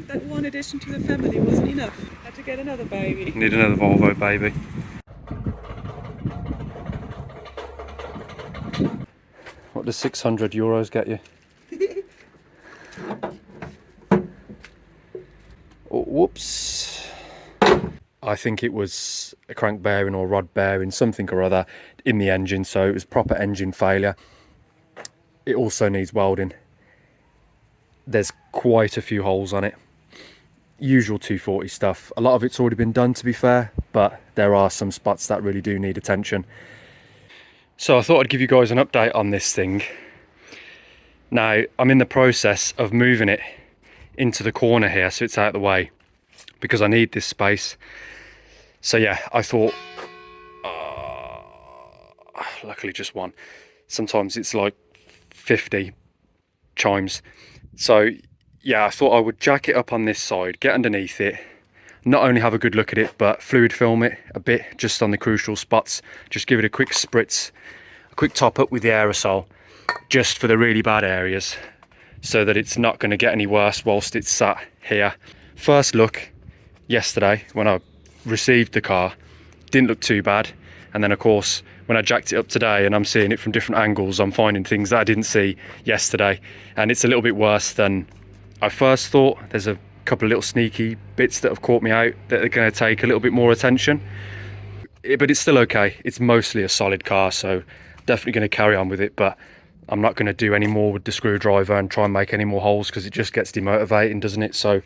that one addition to the family wasn't enough. Had to get another baby. Need another Volvo baby. What does €600 get you? Oh, whoops. I think it was a crank bearing or rod bearing, something or other in the engine, so it was proper engine failure. It also needs welding. There's quite a few holes on it. Usual 240 stuff. A lot of it's already been done, to be fair, but there are some spots that really do need attention. So I thought I'd give you guys an update on this thing. Now, I'm in the process of moving it into the corner here so it's out of the way, because I need this space. So yeah, I thought, luckily just one. Sometimes it's like 50 chimes. So yeah, I thought I would jack it up on this side, get underneath it, not only have a good look at it, but fluid film it a bit just on the crucial spots. Just give it a quick spritz, a quick top up with the aerosol, just for the really bad areas, so that it's not going to get any worse whilst it's sat here. First look yesterday when I received the car, didn't look too bad. And then of course, when I jacked it up today and I'm seeing it from different angles, I'm finding things that I didn't see yesterday. And it's a little bit worse than I first thought. There's a couple of little sneaky bits that have caught me out that are going to take a little bit more attention. But it's still okay. It's mostly a solid car, so definitely going to carry on with it. But I'm not going to do any more with the screwdriver and try and make any more holes, because it just gets demotivating, doesn't it? So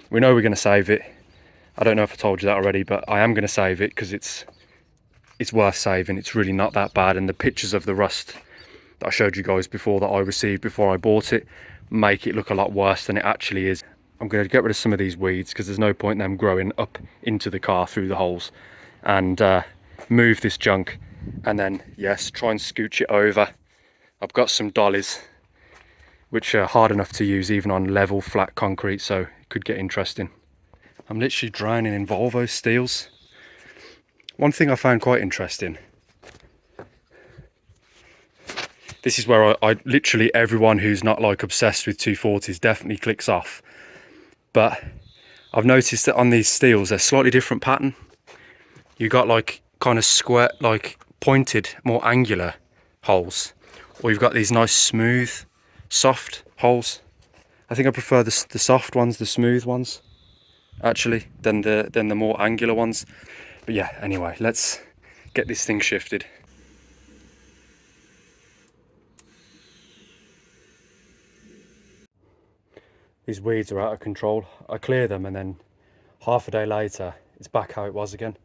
we know we're going to save it. I don't know if I told you that already, but I am going to save it because it's worth saving. It's really not that bad, and the pictures of the rust that I showed you guys before that I received before I bought it make it look a lot worse than it actually is. I'm going to get rid of some of these weeds because there's no point in them growing up into the car through the holes, and move this junk, and then yes, try and scooch it over. I've got some dollies which are hard enough to use even on level flat concrete, so it could get interesting. I'm literally drowning in Volvo steels. One thing I found quite interesting, this is where I literally, everyone who's not like obsessed with 240s definitely clicks off, but I've noticed that on these steels they're slightly different pattern. You got like kind of square, like pointed, more angular holes, or you've got these nice smooth, soft holes. I think I prefer the soft ones, the smooth ones, actually, than the more angular ones. But yeah, anyway, let's get this thing shifted. These weeds are out of control. I clear them and then half a day later, it's back how it was again.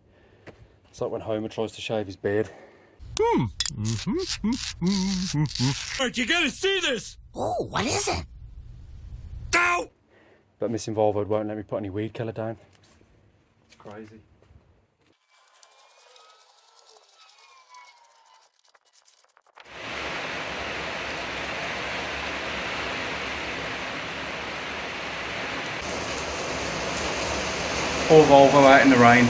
It's like when Homer tries to shave his beard. Alright, you gotta see this! Oh, what is it? Ow! But Miss Involvo'd won't let me put any weed killer down. It's crazy. Poor Volvo out in the rain.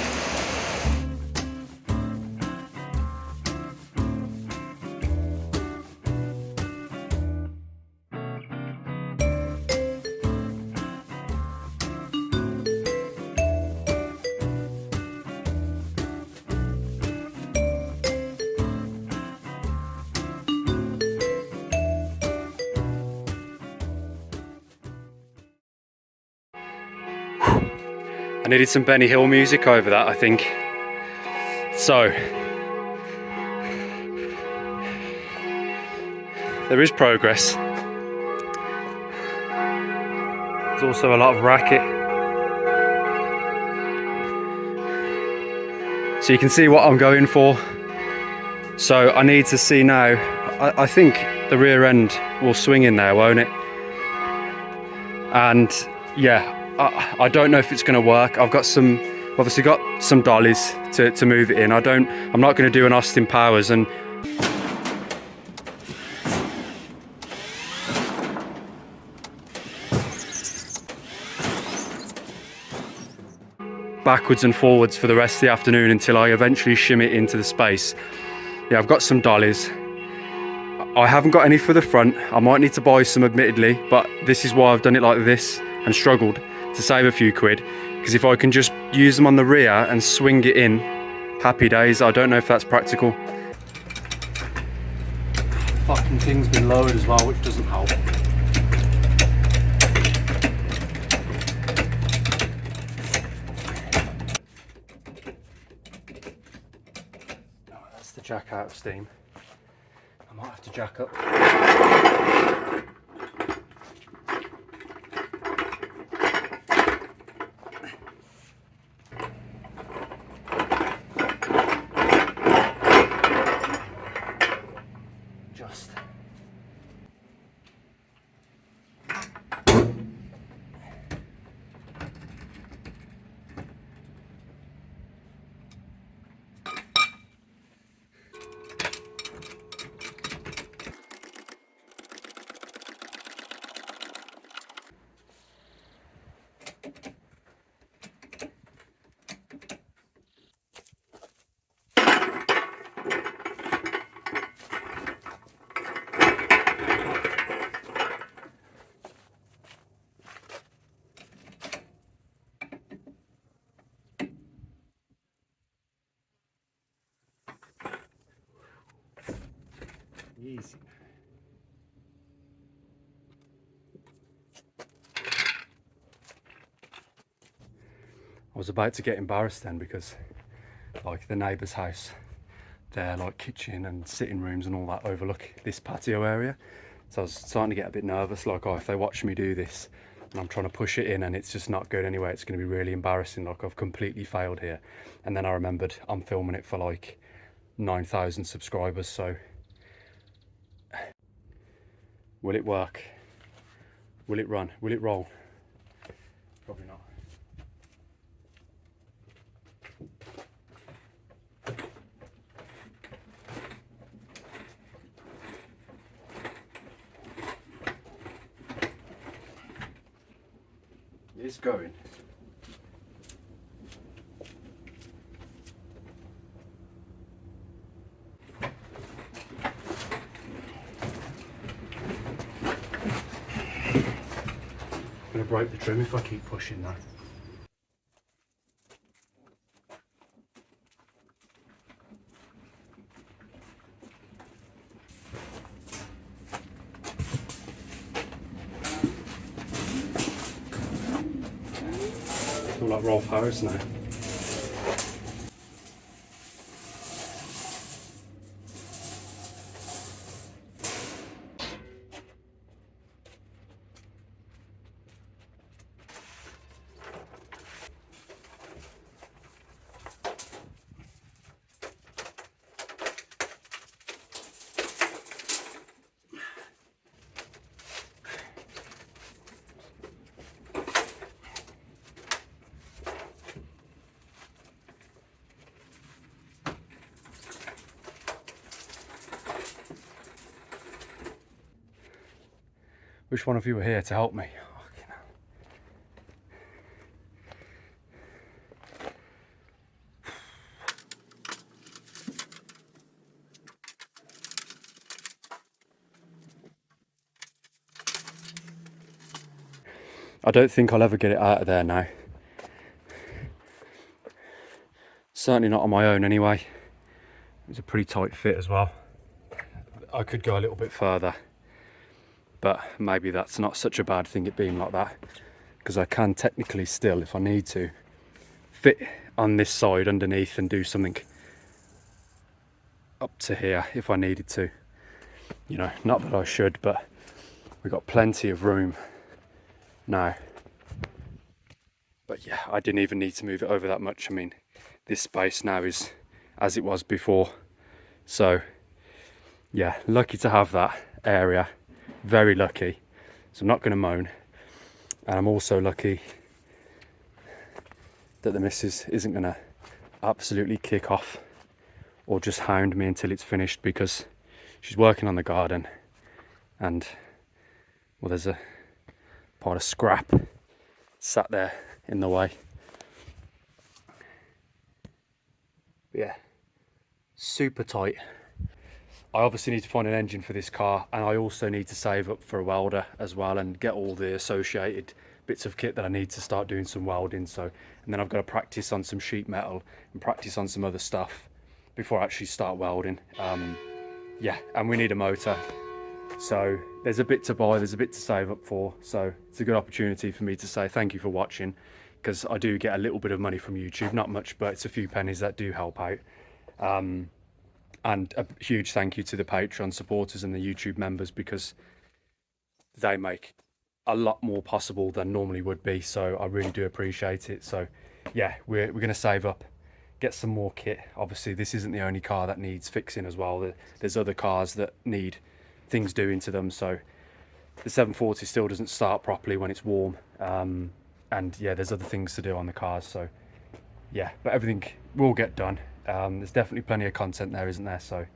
I needed some Benny Hill music over that, I think. So, there is progress. There's also a lot of racket. So you can see what I'm going for. So I need to see now, I think the rear end will swing in there, won't it? And yeah, I don't know if it's going to work. I've obviously got some dollies to move it in. I'm not going to do an Austin Powers and backwards and forwards for the rest of the afternoon until I eventually shim it into the space. Yeah, I've got some dollies. I haven't got any for the front. I might need to buy some, admittedly, but this is why I've done it like this and struggled. to save a few quid, because if I can just use them on the rear and swing it in, happy days. I don't know if that's practical. Fucking thing's been lowered as well, which doesn't help. Oh, that's the jack out of steam. I might have to jack up. Just. Easy. I was about to get embarrassed then, because like the neighbour's house, their like kitchen and sitting rooms and all that overlook this patio area. So I was starting to get a bit nervous, like, oh, if they watch me do this and I'm trying to push it in and it's just not good anyway, it's going to be really embarrassing, like I've completely failed here. And then I remembered I'm filming it for like 9,000 subscribers, so will it work? Will it run? Will it roll? Probably not. It's going. I'm gonna break the trim if I keep pushing that. I feel like Rolf Harris now. Wish one of you were here to help me. I don't think I'll ever get it out of there now. Certainly not on my own anyway. It's a pretty tight fit as well. I could go a little bit further, but maybe that's not such a bad thing, it being like that, because I can technically still, if I need to, fit on this side underneath and do something up to here if I needed to. You know, not that I should, but we've got plenty of room now. But yeah, I didn't even need to move it over that much. I mean, this space now is as it was before. So yeah, lucky to have that area, very lucky. So I'm not going to moan. And I'm also lucky that the missus isn't going to absolutely kick off or just hound me until it's finished, because she's working on the garden and, well, there's a part of scrap sat there in the way. But yeah, super tight. I obviously need to find an engine for this car, and I also need to save up for a welder as well and get all the associated bits of kit that I need to start doing some welding. So, and then I've got to practice on some sheet metal and practice on some other stuff before I actually start welding. Yeah, and we need a motor. So there's a bit to buy, there's a bit to save up for. So it's a good opportunity for me to say thank you for watching, because I do get a little bit of money from YouTube, not much, but it's a few pennies that do help out. And a huge thank you to the Patreon supporters and the YouTube members, because they make a lot more possible than normally would be. So I really do appreciate it. So yeah, we're going to save up, get some more kit. Obviously this isn't the only car that needs fixing as well. There's other cars that need things doing to them. So the 740 still doesn't start properly when it's warm. And yeah, there's other things to do on the cars. So yeah, but everything will get done. There's definitely plenty of content there, isn't there? So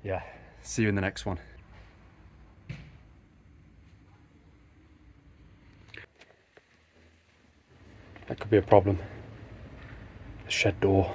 yeah, see you in the next one. That could be a problem. The shed door.